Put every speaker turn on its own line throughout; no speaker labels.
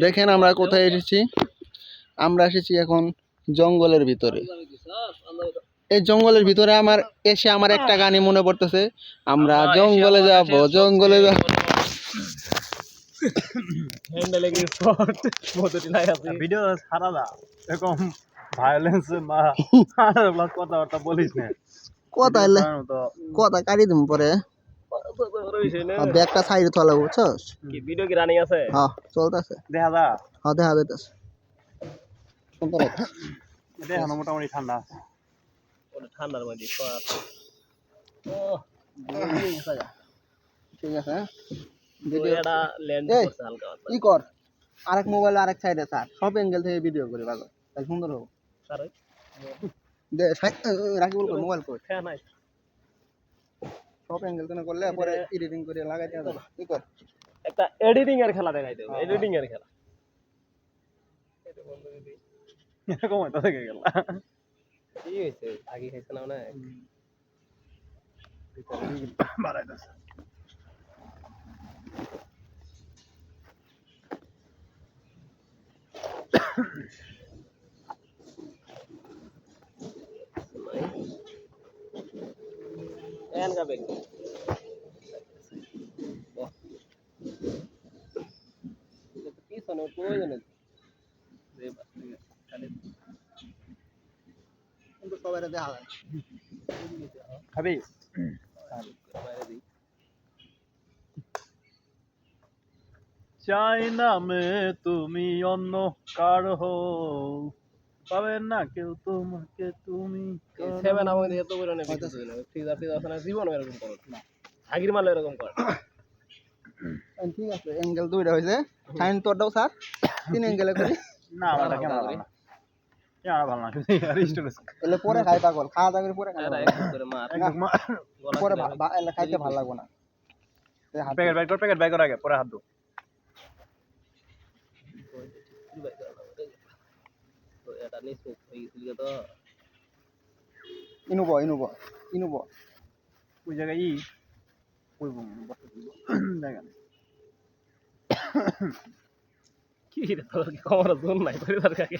দেখেন আমরা কোথায় এসেছি। আমরা এসেছি এখন জঙ্গলের ভিতরে। এই জঙ্গলের ভিতরে এসে আমার একটা গানই মনে পড়তেছে, আমরা জঙ্গলে যাব, জঙ্গলে যাব।
ভিডিও ছাড়া না এরকম ভায়োলেন্স বা কথাবার্তা বলিস না।
কথা কাটি দিম পরে। ব্যাগটা সাইডে তোলা বুঝছস?
কি ভিডিও কি রানিং আছে?
হ্যাঁ চলতেছে,
দেখা যা।
হ্যাঁ দেখা যাইতেছে। সুন্দর
দেখা মোটামুটি ঠান্ডা
ওটা ঠান্ডার মধ্যে
ঠিক আছে।
এটা ল্যান্ড করছে হালকা
ই কর, আরেক মোবাইল আরেক সাইডে স্যার, সব অ্যাঙ্গেল থেকে ভিডিও করি ভালো, তাই সুন্দর হবে।
স্যার
দে রাকিবুল কর, মোবাইল কর,
হ্যাঁ নাই
সব অ্যাঙ্গেল থেকে করলে পরে এডিটিং করে লাগাই দেওয়া যাবে। ই কর,
একটা এডিটিং এর খেলা দেখাইতে হবে, এডিটিং এর খেলা। এটা বন্ধ করে দিই।
এরকম হয়তো থেকে গেল।
কি হয়েছে? আগে খাইছে না না?
বাড়াইতেছে।
এন গাবে পিছনে প্রয়োজন
কিন্তু সবাই দেখা যায়।
খাবি? চাই না মে তুমি অন্য কার হো, পাবে না কেউ তোমাকে তুমি।
সেভেন আমাদের এত বড় না ফ্রিজার ফ্রিজ আছে না, জীবন এরকম করে না। আগির মাল এরকম করে।
ঠিক আছে, অ্যাঙ্গেল দুইটা হয়েছে। সাইন তোরটাও স্যার, তিন অ্যাঙ্গেলে করি।
না আমারটা কেন ভালো না, কেন ভালো না, আর স্টোরেজ
এলে পরে খাই পাগল, খাওয়া দাওয়া করে পরে খাই
এটা এক করে মার
পরে এলে খাইতে ভালো লাগবে না।
প্যাকেট ব্যাগ কর আগে, পরে হাত দো।
তো এটা নিচে হয়ে গেছিল তো
ইনুব
ওই জায়গায় ওই দেখেন
কি রে তোর কি কমর জোন নাই পরিবার কাকে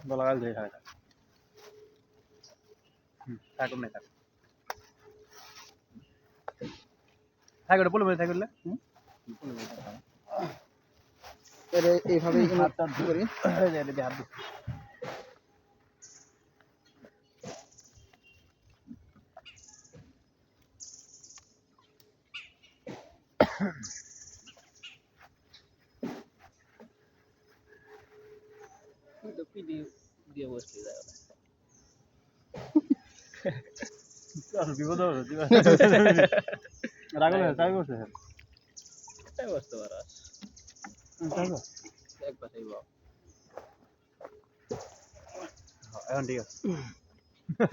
গলা গাল ধরে খায় থাকুন না থাক ওটা বলে থাক করলে
এইভাবে হাতটা ধরে
হাত দো।
তো পিডি দিয়ে বসে যায়
আর বিপদ হবে রাগল তাই করছে
তাই বসতে পারা এক পাশে বাও
এখন ঠিক আছে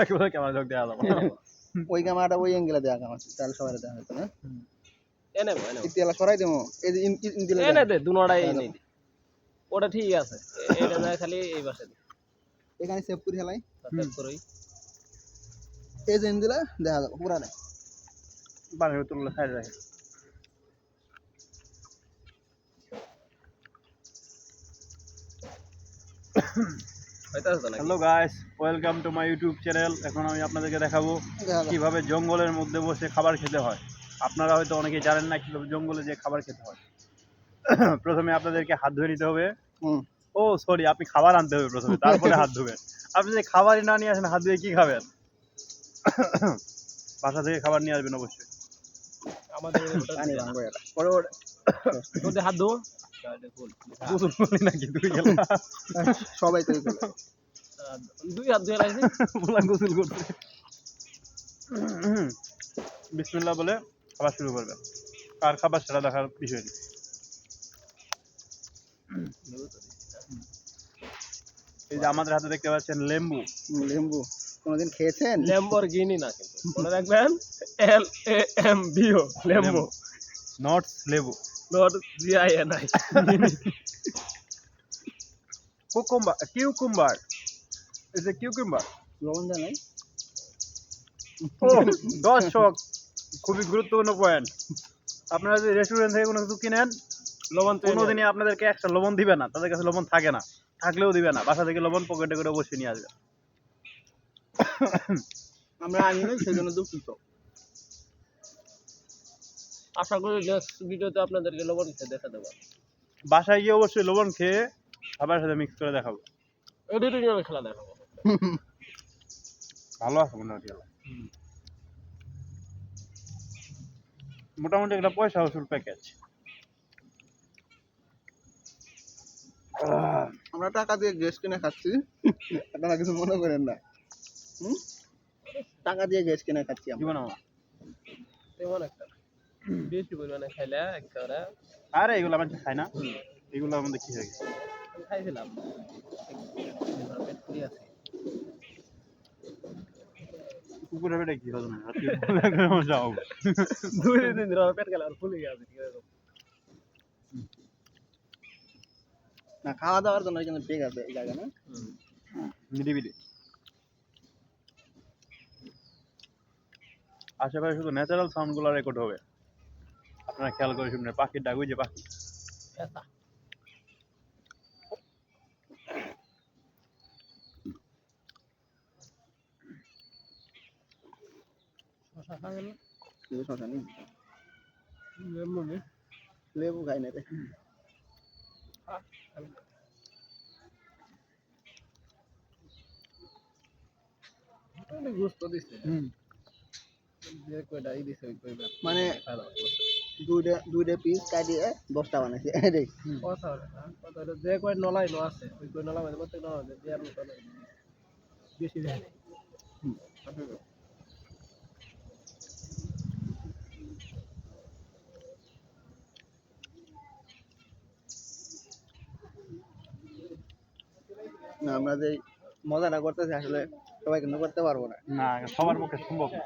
একেবারে ক্যামেরা যোগ দেওয়া যাবে
ওই ক্যামেরাটা ওই অ্যাঙ্গেলে দেওয়া ক্যামেরা, তাহলে সবাই দেখা হতো না।
এনে
ইতিহাস সরাই দেবো, এই যে
এনে দে দুনোটাই এনে দে, ওটা ঠিক আছে। এটা না খালি এই পাশে দে,
এখানে সেভ করে হেলাই,
সেভ করই
এই যে দিলে দেখা যাবে পুরা নাই
বানিয়ে তুললে সাইড রাখে। Hello guys, welcome to my YouTube channel. এখন আমি আপনাদেরকে দেখাবো কিভাবে জঙ্গলের মধ্যে বসে খাবার খেতে হয়। আপনারা হয়তো অনেকেই জানেন না কিভাবে জঙ্গলে যে খাবার খেতে হয়। প্রথমে আপনাদেরকে হাত ধুয়ে নিতে হবে। ও সরি, আপনি খাবার আনতে হবে প্রথমে, তারপরে হাত ধুবেন। আপনি যদি খাবারই না নিয়ে আসেন, হাত ধুয়ে কি খাবেন? বাসা থেকে খাবার নিয়ে আসবেন অবশ্যই।
আমাদের হাত ধো
গোসল করলি নাকি তুই?
সবাই তো
দুই হাত ধুয়ে লাগছে
বলা গোসল করছে। বিসমিল্লাহ বলে খাবার শুরু করবেন। কার খাবার সেটা দেখার বিষয় নেই। এই যে আমাদের হাতে দেখতে পাচ্ছেন লেম্বু।
লেম্বু কোনদিন খেয়েছেন?
ল্যাম্বরগিনি না, কিন্তু মনে রাখবেন LAMBO লেম্বু,
নট লেবু,
not GINI।
Cucumber is a cucumber.
লবণ দেয় নাই?
দর্শক, খুবই গুরুত্বপূর্ণ পয়েন্ট। আপনারা যদি রেস্টুরেন্ট থেকে কোনো কিছু কিনেন,
লবণ তো
কোনোদিনই আপনাদেরকে একটা লবণ দিবে না, তাদের কাছে লবণ থাকে না, থাকলেও দিবে না, বাসা থেকে লবণ পকেটে করে অবশ্যই নিয়ে আসবে।
আমরা আনি নাই সেজন্য দুঃখিত।
আশা করি নেক্সট ভিডিওতে আপনাদেরকে লবণ খেয়ে দেখা দেবো।
বাসায় গিয়ে অবশ্যই লবণ খেয়ে খাবারের সাথে মিক্স করে দেখাবো।
এডিটিং এর খেলা দেখাবো।
ভালো আছে মোটামুটি ভালো। মোটামুটি একটা পয়সা ওষুধ প্যাকেজ।
আমরা টাকা দিয়ে গ্যাস কিনে খাচ্ছি, আপনারা কিছু মনে করেন না। টাকা দিয়ে গ্যাস কিনে খাচ্ছি আমরা।
জীবন আমার।
তেমন একটা বেশি পরিমাণে খাইলে একেবারে
আরে এগুলো মানুষ খায় না, এগুলোর মধ্যে কি হয়ে গেছে?
আমি খাইছিলাম পেট ফুলি আছে।
কুকুরের পেটে কি হজম হয়? যাও
2 দিন ধরে আমার পেট গেল আর ফুলে গেছে কি এরকম।
না খাওয়া দাওয়ার জন্য কিন্তু ঠিক আছে এই জায়গা না।
নিরিবিলি। আশেপাশে শুধু ন্যাচারাল সাউন্ড গুলো রেকর্ড হবে, আপনারা খেয়াল করে শুনবেন। পাখির ডাক, ওই যে পাখি।
এতা শশা খাবেন না?
কিছু শশা নেই,
এমনি
লেবু খাই না রে।
গুস্ত দিছে যে কয়টা ই দিছে ওই কয়টা
মানে
ভালো
দুইটা পিস কাটিয়ে 10টা বানাইছে রে।
কথা হলো না কথা হলো যে কয় নলাই নো আছে ওই কয় নলা মানে প্রত্যেক নলা যে আর মতো নাই বেশি দেয় নাই।
না আমরা যে মজাটা করতেছি আসলে সবাই কিন্তু করতে পারবো না।
না, সবার পক্ষে সম্ভব না।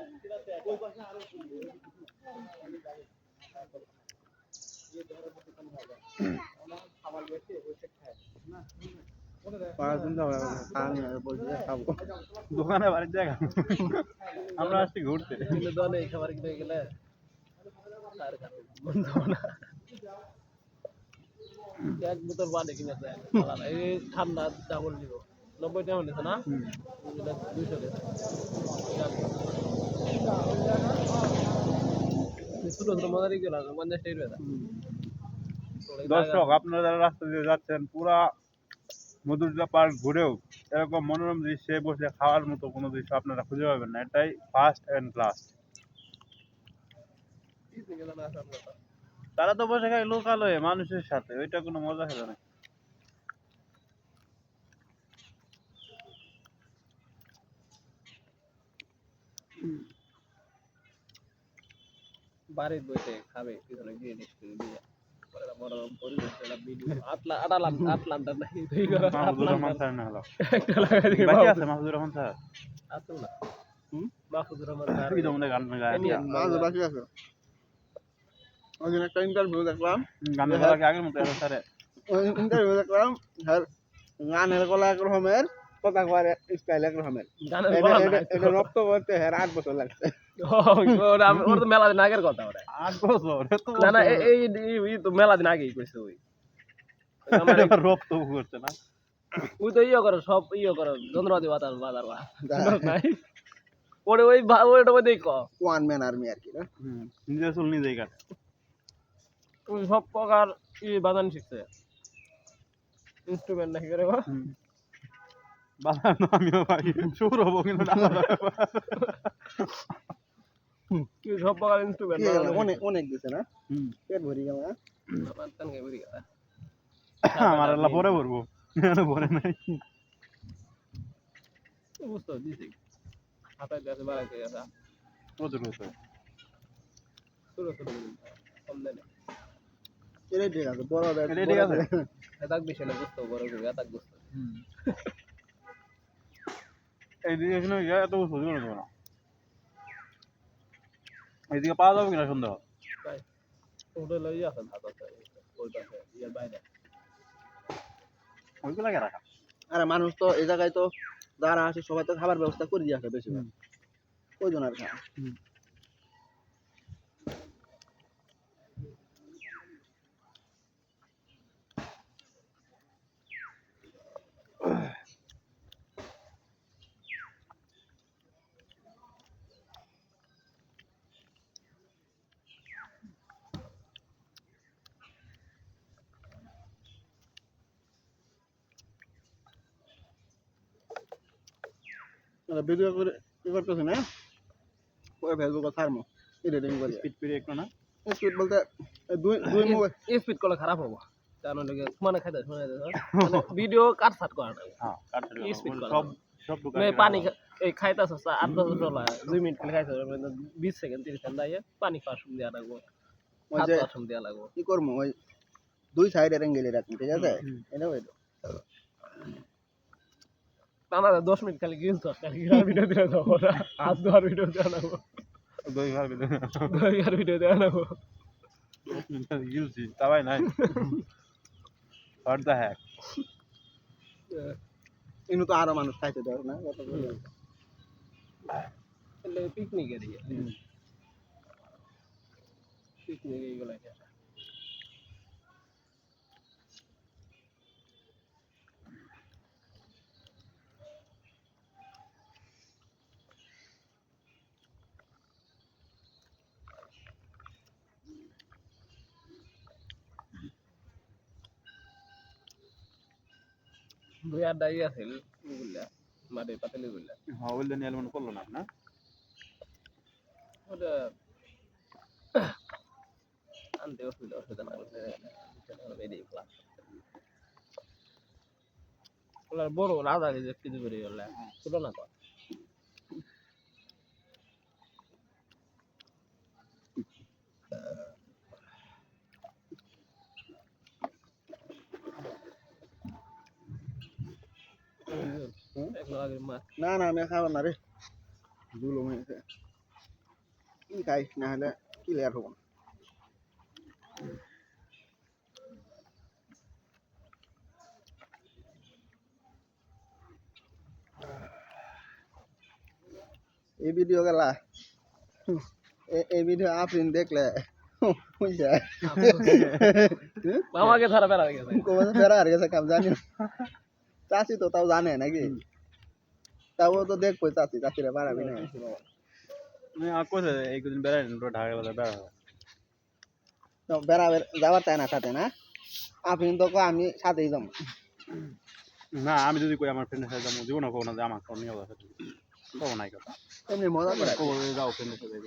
পাড়ার চিন্তা হবে না, আমি আর বলছি যে খাবো।
দোকানে বাড়ির জায়গা আমরা আসছি ঘুরতে।
কিন্তু দলে এই খাবার কিনে গেলে আর খাবে বন্ধ হবে না। এক বোতল পানি কিনে দেয় এই ঠান্ডা ডাবল দিব 90 টাকা নিছে না 200 টাকা ছোট ছোট মজারই গেল 50 টাকা।
দর্শক, আপনারা যারা রাস্তা দিয়ে যাচ্ছেন, পুরা মধুরজা পার্ক ঘুরেও এরকম মনোরম দৃশ্যে বসে খাওয়ার মতো কোনো দৃশ্য আপনারা খুঁজে পাবেন না। এটাই ফার্স্ট এন্ড লাস্ট। তারা তো বসে খায় লোকাল হয়ে মানুষের সাথে, ওইটা কোনো মজা হবে না।
বাড়ির বইতে খাবে পিছনে গিয়ে নিশ্চয় দিয়ে পরে বড় পরিবেশ একটা ভিডিও আটলান্টার নাকি দুই করে
মাহমুদুর রহমান স্যার না হলো
একটা লাগাই দিই
বাকি আছে। মাহমুদুর রহমান স্যার
আছে না মাহমুদুর রহমান স্যার
ওই তো মনে গান গায়,
মাঝে বাকি আছে। ওই দিন একটা ইন্টারভিউ দেখলাম,
গান গাওয়ার আগে আগের মতো স্যার
ওই ইন্টারভিউ দেখলাম আর গানের গলা এক রকমের, কথা কওয়ার স্টাইল এক রকমের।
গানের গলা না
এটা রপ্ত করতে হ্যাঁ 8 বছর লাগছে।
ওর তো মেলা দিন আগের কথা ওটা
8 বছর এত
না না এই তো মেলা দিন আগেই কইছে ওই আমার
রোপ তো করছে না।
ওই তো ইয়ে করে সব ইয়ে করে যন্ত্রপাতি বাজার বাজার নাই ওরে ওই ওইটা ওই দেখ
ওয়ান ম্যান আর্মি আর কি না।
নিজে চুল নিজেই কাটে।
ওই সব প্রকার ই বাজান শিখছে ইনস্ট্রুমেন্ট নাকি করে
বাজার না আমিও পারি, শুরু হবো কিন্তু না।
কি সব প্রকার ইনস্ট্রুমেন্ট
অনেক অনেক দিছে না, পেট ভরি গেল না।
আমার তান কে বুঝি গেল
আমার আল্লাহ পরে ভরবো, ভরে নাই।
বুঝতে দিছি হাতায় দেশে বাড়াইতে গেছে
প্রচুর হতো।
ছোট ছোট কম দেয়
এটাই ঠিক আছে, বড় দেখ
এটাই ঠিক আছে।
এটাক বেশি না বুঝতে বড় করে এটাক বুঝতে
এইদিকে এখানে এত বুঝতে পারবো না। এইদিকে পাওয়া যাবে কিনা সন্দেহ।
তাই ওটা লই আছে ভাত আছে ওই পাশে ইয়ার বাইরে
ওইগুলা কে রাখা?
আরে মানুষ তো এই জায়গায় তো যারা আসে সবাই তো খাবার ব্যবস্থা করে দিয়ে আসে বেশিরভাগ, কয়জন আর খায়। ভিডিও করে কি করতেছ না ওই ফেসবুকে ছাড়মু এডিটিং করি
স্পিড করে একটু না
স্পিড বলতে দুই মোবাইল
স্পিড করলে খারাপ হবো কারণ মানে খাইতে মানে ভিডিও কাট সাট করা না
হ্যাঁ কাটতে
Speed করা
সব সব দোকান
मैं पानी এই খাইতাছ 8-10 ডলার 2 মিনিট খালি খাইতাছ 20 সেকেন্ড 30 সেকেন্ড দিয়ে পানি খাওয়ার সময় দেওয়া লাগবে
ওই যে
খাওয়ার সময় দেওয়া লাগবে
কি করবো ওই দুই সাইডের অ্যাঙ্গেলে রাখি ঠিক আছে এটা ওই
টানা 10 মিনিট খালি গিলছ খালি গিলার ভিডিও দিলে দাও হাত ধোয়ার ভিডিও দেওয়া লাগবে
দুই ভাই
দইয়ার ভিডিও দেওয়া লাগবে
গিলছি তাই নাই হোয়াট দ্য হ্যাক
ইনু তো আরো মানুষ খাইতে দেয় না
એટલે પિકનિક એરિયા પિકનિક এইগুলা দুই আড্ডা আছিল ওগুলা মাঠে পাতালি গুলা
হ্যাঁ ওইলে নিয়ে মনে করলো না না
ওটা আনতে অসুবিধা না বেরিয়ে ক্লাস ওলার বড় রাজা কিছু করে গেল ছোট না তো
না না আমি খাবো না রে জুলুম হয়েছে কি খাই না হলে ক্লিয়ার হবো না এই ভিডিও গেলা এই ভিডিও আপনি দেখলে
আমাকে ধারা বেড়া গেছে
ফেরা আর গেছে কাম জানি না চাষি তো তাও জানে নাকি তাও তো দেখবো চাষি চাষিরা বাড়াবি না
কোথায় এই কদিন বেড়াই ঢাকা গেলে
বেড়া যাবার তাই না সাথে না আপনি তো আমি সাথেই যাবো
না আমি যদি কই আমার ফ্রেন্ডের সাথে যাবো জীবনে কখনো যে আমার নিয়ে যাবে কখনো নাই কথা
এমনি মজা করে
যাও ফ্রেন্ডের সাথে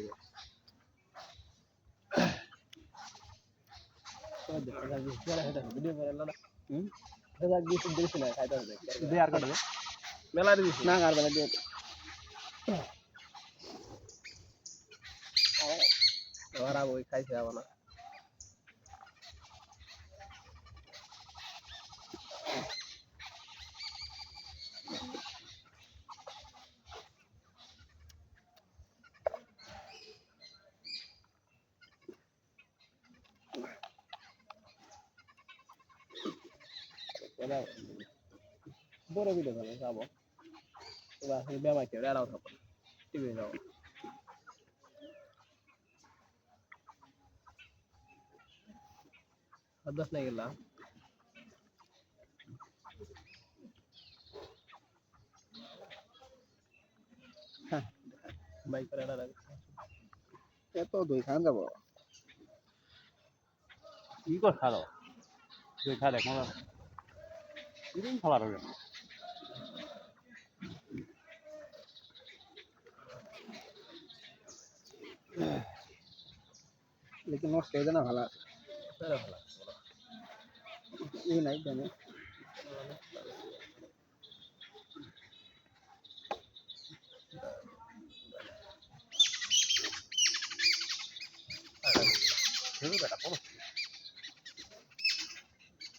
ভিডিও করে না
দে আর কাটবে
মেলা দিছি
না আর বেলা দিয়ে
ওরা ওই খাইছে আবার না বড় ভিডিও করে যাবো ওরা বেমা কেউ এরাও থাকবো টিভি যাবো দশ নাই গেলা বাইক করে এরা
এত দুই খান যাবো
কি কর খালো তুই খা দেখ মজা কিরকম খাবার হবে
लेकिन नষ্ট হয়ে না ভালো এই নাই জানে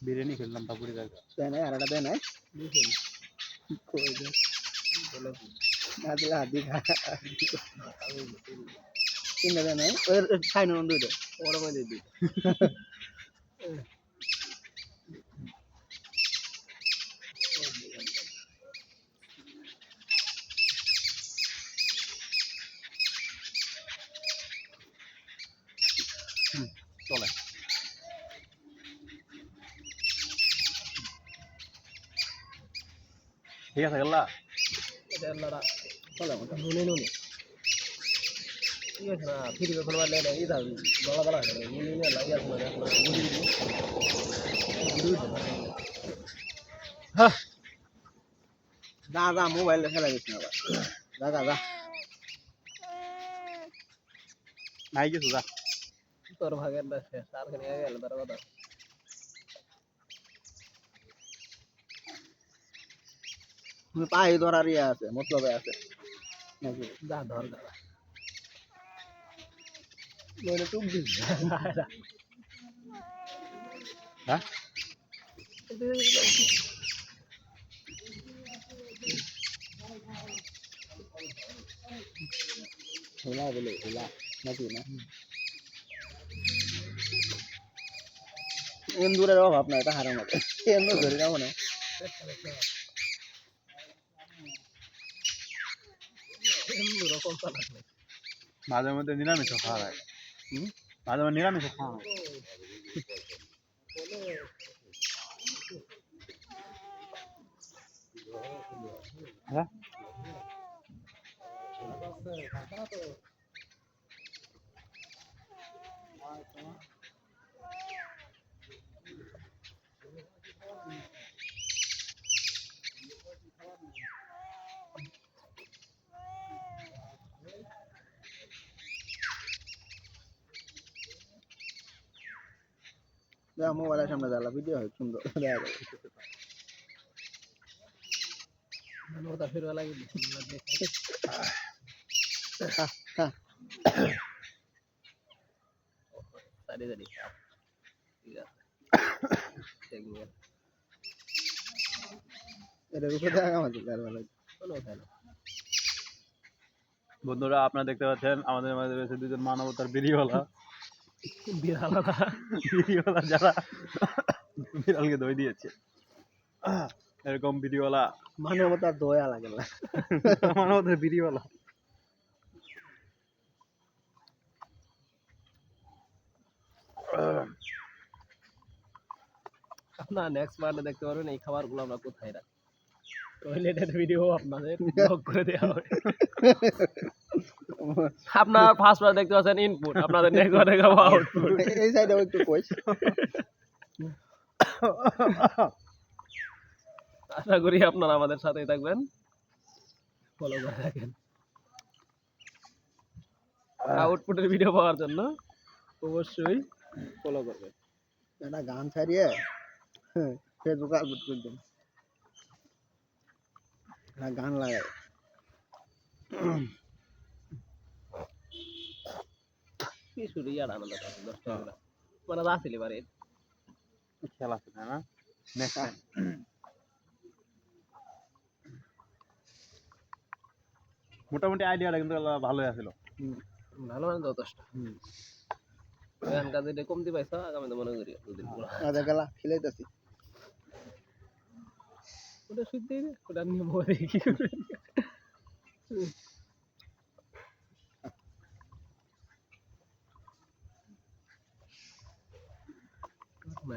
বিরিয়ানি খেললাম তারপরে
তাই না আর একটা দেয় নাই কই দে না দিলে হাত দিয়ে তিনটা দেয় নাই ওই খাই না দুইটা
ওরা মধ্যে দিই
চলে ঠিক আছে গেলা
এটা লড়া চলে মত নুনে নুনে ঠিক আছে না ফিরে যখন মারলে না এই দাও গলা গলা করে নুনে নুনে লাগিয়ে আসলে এখন গুড়ি হ্যাঁ
যা যা মোবাইলে খেলা দিস না আবার যা যা যা
নাই কিছু যা
তোর ভাগের না শেষ আর খানি আগে গেল তার কথা
পায়ে ধরার ইয়ে আছে মতলবে আছে নাকি
যা ধর দাদা নইলে তুই দিস
হ্যাঁ
হেলা বলে হেলা নাকি না এন্দুরের অভাব না এটা হারাম হবে এন্দুর ধরে যাবো না
রকম চালাক নেই
মাঝে মধ্যে নিরামিষও খাওয়া হয় মাঝে মধ্যে নিরামিষও খাওয়া হয় হ্যাঁ
মোবাইলের সামনে জ্বালা ভিডিও হয় সুন্দর দেখা যাবে
ওটা ফিরবা লাগে সারি সারি ঠিক আছে
এটা রূপে দেখা আমাদের তার ভালো
কোনো কথা না
বন্ধুরা আপনারা দেখতে পাচ্ছেন আমাদের মাঝে রয়েছে দুজন মানবতার বিড়িওয়ালা বিড়িওয়ালা যারা বিড়ালকে দই দিয়েছে এরকম বিড়িওয়ালা
মানবতার দয়া লাগে না
মানবতার বিড়িওয়ালা
আপনারা নেক্সট পার্টে দেখতে পারবেন এই খাবারগুলো আমরা কোথায় রাখি টয়লেটের ভিডিও আপনাদের ব্লগ করে দেওয়া হবে আপনারা ফার্স্ট পার্ট দেখতে পাচ্ছেন ইনপুট আপনাদের নেক্সট পার্টে দেখাবো আউটপুট
এই সাইডে একটু কইস
আশা করি আপনারা আমাদের সাথেই থাকবেন ফলো করে রাখেন আউটপুটের ভিডিও পাওয়ার জন্য অবশ্যই ফলো করবেন
একটা গান ছাড়িয়ে ফেসবুক আপলোড করে দেন একটা গান লাগাই
কি শুরু ইয়ার আনন্দ পাচ্ছি 10 টাকা মানে আসলে পারে
খেলা আছে না নেক্সট টাইম মোটামুটি আইডিয়াটা কিন্তু ভালোই আছিল
ভালো মানে যথেষ্ট এখন কাজে কমতি পাইছো আগামীতে মনে করি দুদিন পর
আদা গেলা খেলাইতেছি
ওটা শুদ্ধই ওটা নিয়ে মরে কি করে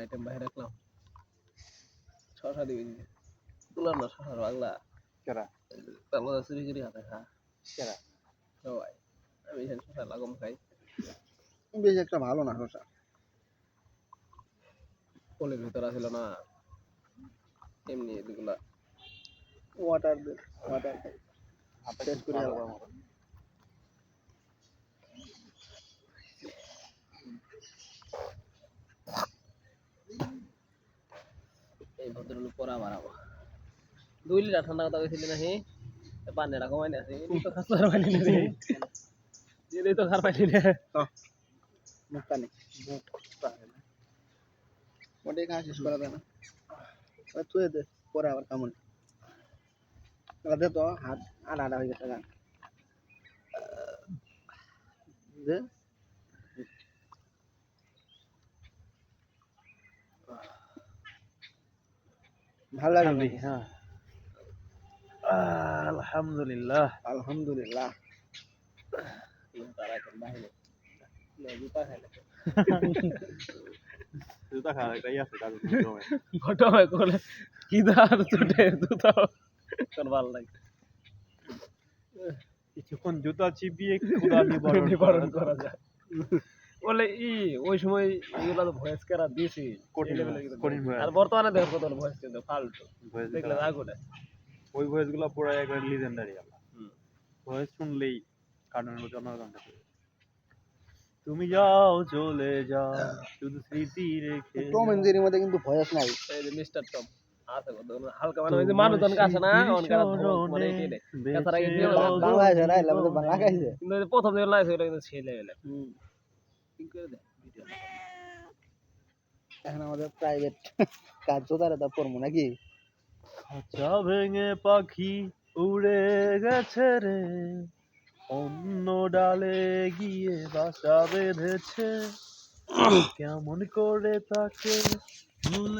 আইটেম বাইরে রাখলাম ছটা দিবি তুলার না শশার বাংলা
কেরা
তার মধ্যে চুরি চুরি হাতে খা
কেরা
সবাই আমি এখানে শশা লাগম খাই
বেশ একটা ভালো না শশা
পোলের ভিতর আছিল না এমনি এগুলা
ওয়াটার দে ওয়াটার খাই টেস্ট করে
ভালো
আলাদা
মতো।
এই ভদ্রলোক পরা বাড়াবো 2 লিটার ঠান্ডা কথা কইছিলি নাকি পানিটা কমাই না আছে এই তো খাসার পানি না রে এই তো খার পানি না
মুক্তানি ওটা কাজ শেষ করা যায় না তুই দে পরে আবার কেমন দে তো হাত আড়া আড়া হয়ে গেছে গান দে ভালো লাগে
হ্যাঁ আলহামদুলিল্লাহ
আলহামদুলিল্লাহ
তারা কোন বাইরে না জুতা খাইলে
জুতা খাওয়া একটাই আছে তার
ঘটনা করে কিদার ছুটে জুতা কোন ভালো লাগে
কিছুক্ষণ জুতা চিপিয়ে ক্ষুধা
নিবারণ করা যায় বলে ওই সময় এগুলো তো ভয়েস করা দিয়েছি
কঠিন
আর বর্তমানে দেখো কত ভয়েস কিন্তু ফালতু দেখলে রাগ ওঠে
ওই ভয়েসগুলো পুরো একবার লিজেন্ডারি আল্লাহ।
হুম।
ভয়েস শুনলেই কানের মধ্যে অন্যরকম থাকে। তুমি যাও চলে যাও শুধু স্মৃতি রেখে
টম এন্ড জেরির মধ্যে কিন্তু ভয়েস নাই।
এই যে মিস্টার টম আছে কত হালকা মানে ওই যে মানুষজন কাছে না অনকার ধমক মানে কি রে তাছাড়া কিন্তু
বাংলাদেশে রাইলে আমাদের বাংলা খাইছে।
কিন্তু ওই যে প্রথম যে লাইছে ওটা কিন্তু ছেলে হইলে ঠিক করে দে ভিডিও
এখন আমাদের প্রাইভেট কাজ তো তারা তা করবো নাকি?
খাঁচা ভেঙে পাখি উড়ে গেছে রে, অন্য ডালে গিয়ে বাসা বেঁধেছে, কেমন করে তাকে ভুলে